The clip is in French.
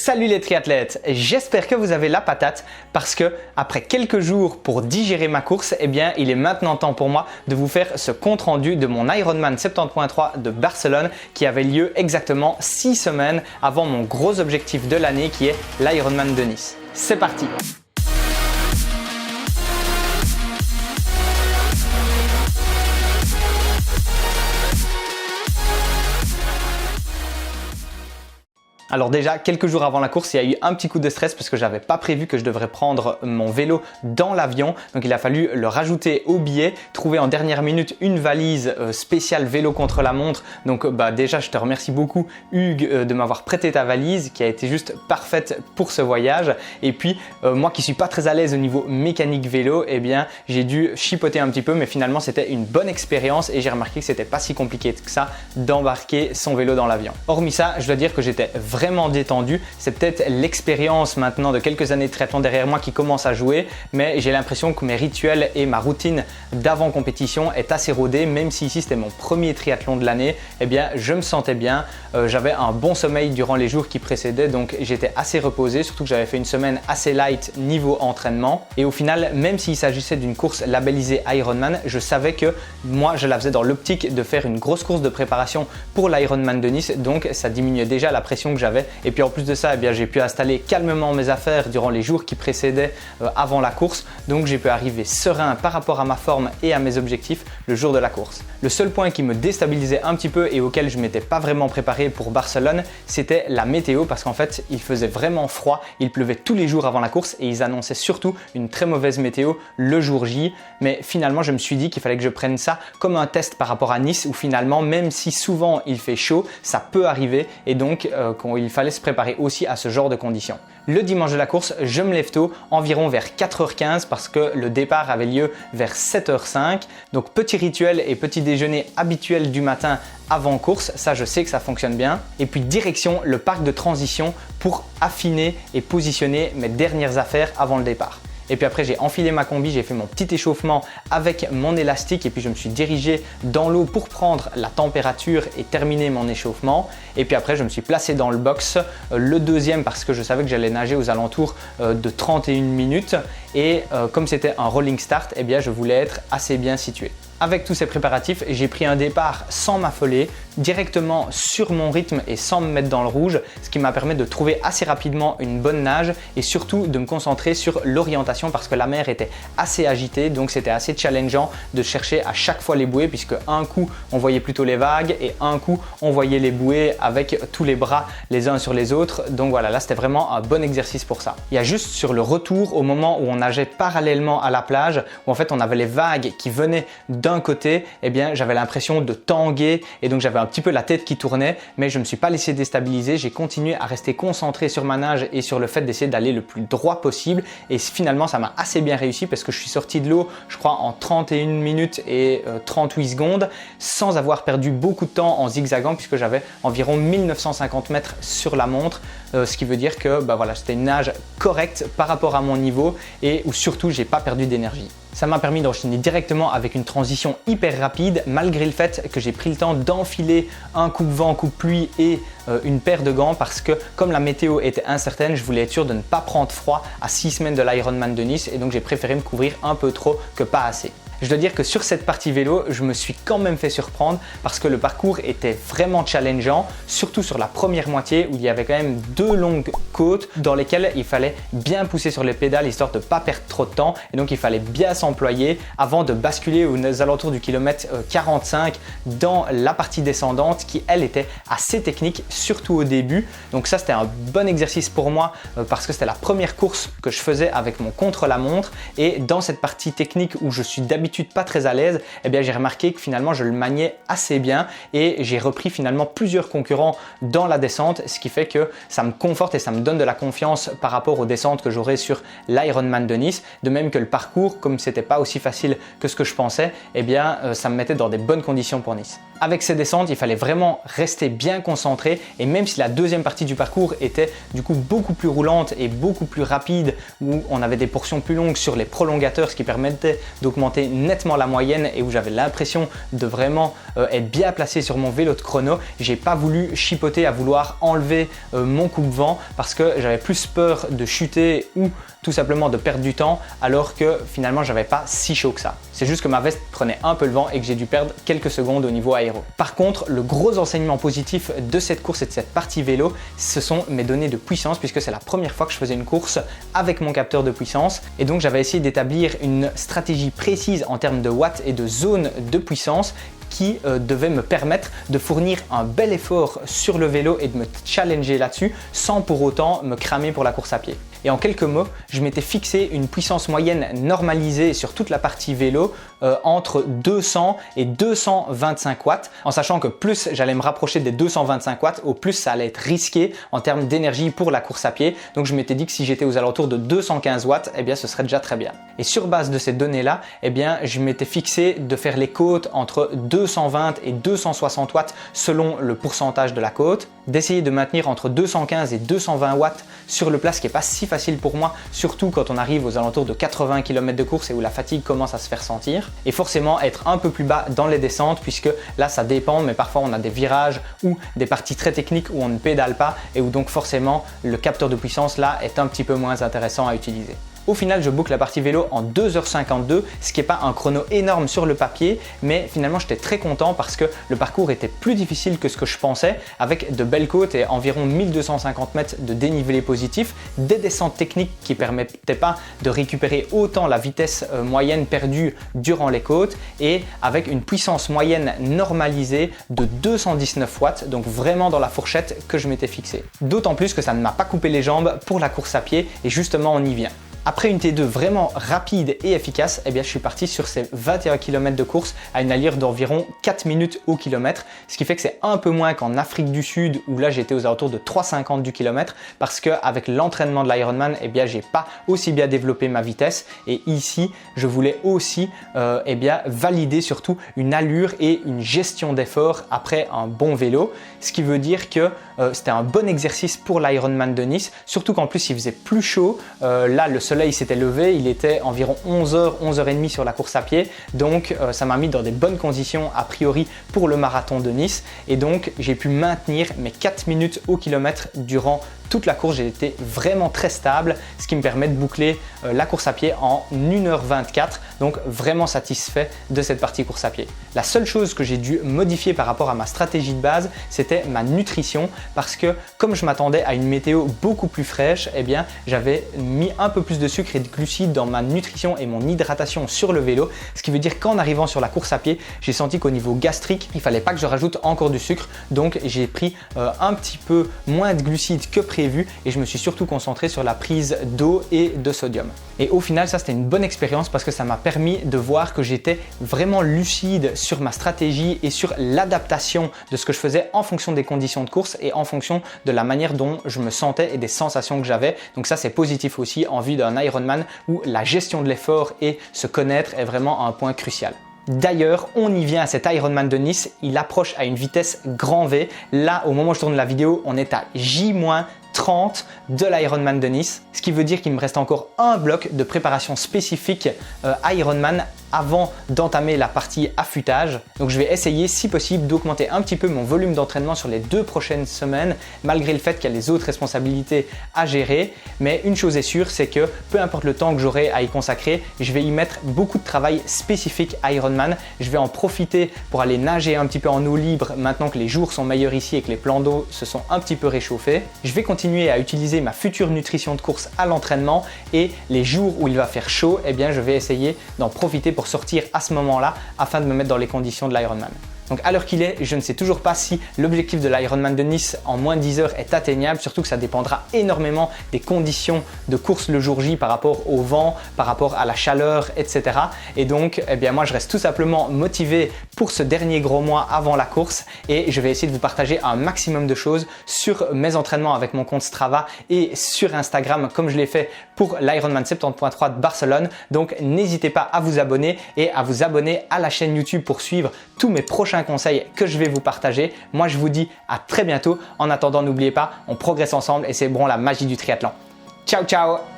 Salut les triathlètes, j'espère que vous avez la patate parce que après quelques jours pour digérer ma course, il est maintenant temps pour moi de vous faire ce compte rendu de mon Ironman 70.3 de Barcelone qui avait lieu exactement 6 semaines avant mon gros objectif de l'année qui est l'Ironman de Nice. C'est parti! Alors déjà, quelques jours avant la course, il y a eu un petit coup de stress parce que j'avais pas prévu que je devrais prendre mon vélo dans l'avion. Donc il a fallu le rajouter au billet, trouver en dernière minute une valise spéciale vélo contre la montre. Donc déjà, je te remercie beaucoup Hugues de m'avoir prêté ta valise qui a été juste parfaite pour ce voyage. Et puis moi qui suis pas très à l'aise au niveau mécanique vélo, j'ai dû chipoter un petit peu, mais finalement c'était une bonne expérience et j'ai remarqué que c'était pas si compliqué que ça d'embarquer son vélo dans l'avion. Hormis ça, je dois dire que j'étais vraiment détendu. C'est peut-être l'expérience maintenant de quelques années de triathlon derrière moi qui commence à jouer, mais j'ai l'impression que mes rituels et ma routine d'avant compétition est assez rodée. Même si ici c'était mon premier triathlon de l'année, je me sentais bien. J'avais un bon sommeil durant les jours qui précédaient, donc j'étais assez reposé, surtout que j'avais fait une semaine assez light niveau entraînement. Et au final, même s'il s'agissait d'une course labellisée Ironman, je savais que moi je la faisais dans l'optique de faire une grosse course de préparation pour l'Ironman de Nice, donc ça diminuait déjà la pression que j'avais. Et puis en plus de ça, j'ai pu installer calmement mes affaires durant les jours qui précédaient avant la course. Donc j'ai pu arriver serein par rapport à ma forme et à mes objectifs le jour de la course. Le seul point qui me déstabilisait un petit peu et auquel je ne m'étais pas vraiment préparé pour Barcelone, c'était la météo parce qu'en fait, il faisait vraiment froid. Il pleuvait tous les jours avant la course et ils annonçaient surtout une très mauvaise météo le jour J. Mais finalement, je me suis dit qu'il fallait que je prenne ça comme un test par rapport à Nice où finalement, même si souvent il fait chaud, ça peut arriver et donc il fallait se préparer aussi à ce genre de conditions. Le dimanche de la course, je me lève tôt, environ vers 4h15 parce que le départ avait lieu vers 7h05. Donc petit rituel et petit déjeuner habituel du matin avant course, ça je sais que ça fonctionne bien. Et puis direction le parc de transition pour affiner et positionner mes dernières affaires avant le départ. Et puis après j'ai enfilé ma combi, j'ai fait mon petit échauffement avec mon élastique et puis je me suis dirigé dans l'eau pour prendre la température et terminer mon échauffement. Et puis après je me suis placé dans le box, le deuxième parce que je savais que j'allais nager aux alentours de 31 minutes et comme c'était un rolling start, je voulais être assez bien situé. Avec tous ces préparatifs, j'ai pris un départ sans m'affoler, directement sur mon rythme et sans me mettre dans le rouge, ce qui m'a permis de trouver assez rapidement une bonne nage et surtout de me concentrer sur l'orientation parce que la mer était assez agitée, donc c'était assez challengeant de chercher à chaque fois les bouées puisque un coup on voyait plutôt les vagues et un coup on voyait les bouées avec tous les bras les uns sur les autres. Donc voilà, là c'était vraiment un bon exercice pour ça. Il y a juste sur le retour au moment où on nageait parallèlement à la plage, où en fait on avait les vagues qui venaient d'un côté, j'avais l'impression de tanguer et donc j'avais un petit peu la tête qui tournait, mais je ne me suis pas laissé déstabiliser. J'ai continué à rester concentré sur ma nage et sur le fait d'essayer d'aller le plus droit possible et finalement ça m'a assez bien réussi parce que je suis sorti de l'eau je crois en 31 minutes et 38 secondes sans avoir perdu beaucoup de temps en zigzagant puisque j'avais environ 1950 mètres sur la montre, ce qui veut dire que c'était une nage correcte par rapport à mon niveau et où surtout j'ai pas perdu d'énergie. Ça m'a permis d'enchaîner directement avec une transition hyper rapide malgré le fait que j'ai pris le temps d'enfiler un coupe-vent, coupe-pluie et une paire de gants parce que comme la météo était incertaine, je voulais être sûr de ne pas prendre froid à 6 semaines de l'Ironman de Nice et donc j'ai préféré me couvrir un peu trop que pas assez. Je dois dire que sur cette partie vélo, je me suis quand même fait surprendre parce que le parcours était vraiment challengeant, surtout sur la première moitié où il y avait quand même 2 longues côtes dans lesquelles il fallait bien pousser sur les pédales histoire de ne pas perdre trop de temps et donc il fallait bien s'employer avant de basculer aux alentours du kilomètre 45 dans la partie descendante qui elle était assez technique, surtout au début. Donc ça c'était un bon exercice pour moi parce que c'était la première course que je faisais avec mon contre-la-montre et dans cette partie technique où je suis d'habitude pas très à l'aise, j'ai remarqué que finalement je le maniais assez bien et j'ai repris finalement plusieurs concurrents dans la descente, ce qui fait que ça me conforte et ça me donne de la confiance par rapport aux descentes que j'aurai sur l'Ironman de Nice. De même que le parcours, comme c'était pas aussi facile que ce que je pensais, ça me mettait dans des bonnes conditions pour Nice. Avec ces descentes, il fallait vraiment rester bien concentré et même si la deuxième partie du parcours était du coup beaucoup plus roulante et beaucoup plus rapide où on avait des portions plus longues sur les prolongateurs, ce qui permettait d'augmenter nettement la moyenne et où j'avais l'impression de vraiment être bien placé sur mon vélo de chrono, j'ai pas voulu chipoter à vouloir enlever mon coupe-vent parce que j'avais plus peur de chuter ou tout simplement de perdre du temps alors que finalement j'avais pas si chaud que ça. C'est juste que ma veste prenait un peu le vent et que j'ai dû perdre quelques secondes au niveau aéro. Par contre, le gros enseignement positif de cette course et de cette partie vélo, ce sont mes données de puissance puisque c'est la première fois que je faisais une course avec mon capteur de puissance et donc j'avais essayé d'établir une stratégie précise en termes de watts et de zones de puissance qui devait me permettre de fournir un bel effort sur le vélo et de me challenger là-dessus sans pour autant me cramer pour la course à pied. Et en quelques mots, je m'étais fixé une puissance moyenne normalisée sur toute la partie vélo entre 200 et 225 watts, en sachant que plus j'allais me rapprocher des 225 watts, au plus ça allait être risqué en termes d'énergie pour la course à pied. Donc je m'étais dit que si j'étais aux alentours de 215 watts, eh bien ce serait déjà très bien. Et sur base de ces données-là, eh bien je m'étais fixé de faire les côtes entre 220 et 260 watts selon le pourcentage de la côte, d'essayer de maintenir entre 215 et 220 watts sur le plat, ce qui n'est pas si facile pour moi, surtout quand on arrive aux alentours de 80 km de course et où la fatigue commence à se faire sentir. Et forcément être un peu plus bas dans les descentes puisque là ça dépend, mais parfois on a des virages ou des parties très techniques où on ne pédale pas et où donc forcément le capteur de puissance là est un petit peu moins intéressant à utiliser. Au final, je boucle la partie vélo en 2h52, ce qui n'est pas un chrono énorme sur le papier, mais finalement j'étais très content parce que le parcours était plus difficile que ce que je pensais, avec de belles côtes et environ 1250 mètres de dénivelé positif, des descentes techniques qui ne permettaient pas de récupérer autant la vitesse moyenne perdue durant les côtes et avec une puissance moyenne normalisée de 219 watts, donc vraiment dans la fourchette que je m'étais fixée. D'autant plus que ça ne m'a pas coupé les jambes pour la course à pied et justement on y vient. Après une T2 vraiment rapide et efficace, eh bien, je suis parti sur ces 21 km de course à une allure d'environ 4 minutes au kilomètre, ce qui fait que c'est un peu moins qu'en Afrique du Sud où là j'étais aux alentours de 3,50 du kilomètre parce qu'avec l'entraînement de l'Ironman, eh bien, j'ai pas aussi bien développé ma vitesse et ici je voulais aussi eh bien, valider surtout une allure et une gestion d'effort après un bon vélo, ce qui veut dire que c'était un bon exercice pour l'Ironman de Nice, surtout qu'en plus il faisait plus chaud, là le soleil s'était levé, il était environ 11h, 11h30 sur la course à pied, donc ça m'a mis dans des bonnes conditions a priori pour le marathon de Nice et donc j'ai pu maintenir mes 4 minutes au kilomètre durant toute la course. J'ai été vraiment très stable, ce qui me permet de boucler la course à pied en 1h24, donc vraiment satisfait de cette partie course à pied. La seule chose que j'ai dû modifier par rapport à ma stratégie de base, c'était ma nutrition parce que comme je m'attendais à une météo beaucoup plus fraîche, eh bien j'avais mis un peu plus de sucre et de glucides dans ma nutrition et mon hydratation sur le vélo, ce qui veut dire qu'en arrivant sur la course à pied, j'ai senti qu'au niveau gastrique, il fallait pas que je rajoute encore du sucre, donc j'ai pris un petit peu moins de glucides que prévu et je me suis surtout concentré sur la prise d'eau et de sodium. Et au final, ça c'était une bonne expérience parce que ça m'a permis de voir que j'étais vraiment lucide sur ma stratégie et sur l'adaptation de ce que je faisais en fonction des conditions de course et en fonction de la manière dont je me sentais et des sensations que j'avais. Donc ça c'est positif aussi en vue d'un Ironman où la gestion de l'effort et se connaître est vraiment un point crucial. D'ailleurs, on y vient à cet Ironman de Nice, il approche à une vitesse grand V. Là, au moment où je tourne la vidéo, on est à J-30 de l'Ironman de Nice, ce qui veut dire qu'il me reste encore un bloc de préparation spécifique Ironman avant d'entamer la partie affûtage. Donc je vais essayer si possible d'augmenter un petit peu mon volume d'entraînement sur les 2 prochaines semaines malgré le fait qu'il y a les autres responsabilités à gérer. Mais une chose est sûre, c'est que peu importe le temps que j'aurai à y consacrer, je vais y mettre beaucoup de travail spécifique Ironman. Je vais en profiter pour aller nager un petit peu en eau libre maintenant que les jours sont meilleurs ici et que les plans d'eau se sont un petit peu réchauffés. Je vais continuer à utiliser ma future nutrition de course à l'entraînement et les jours où il va faire chaud, eh bien je vais essayer d'en profiter pour sortir à ce moment-là afin de me mettre dans les conditions de l'Ironman. Donc à l'heure qu'il est, je ne sais toujours pas si l'objectif de l'Ironman de Nice en moins de 10 heures est atteignable, surtout que ça dépendra énormément des conditions de course le jour J par rapport au vent, par rapport à la chaleur, etc. Et donc, eh bien moi je reste tout simplement motivé pour ce dernier gros mois avant la course et je vais essayer de vous partager un maximum de choses sur mes entraînements avec mon compte Strava et sur Instagram comme je l'ai fait pour l'Ironman 70.3 de Barcelone. Donc n'hésitez pas à vous abonner et à vous abonner à la chaîne YouTube pour suivre tous mes prochains conseils que je vais vous partager. Moi je vous dis à très bientôt. En attendant, n'oubliez pas, on progresse ensemble et c'est bon la magie du triathlon. Ciao ciao!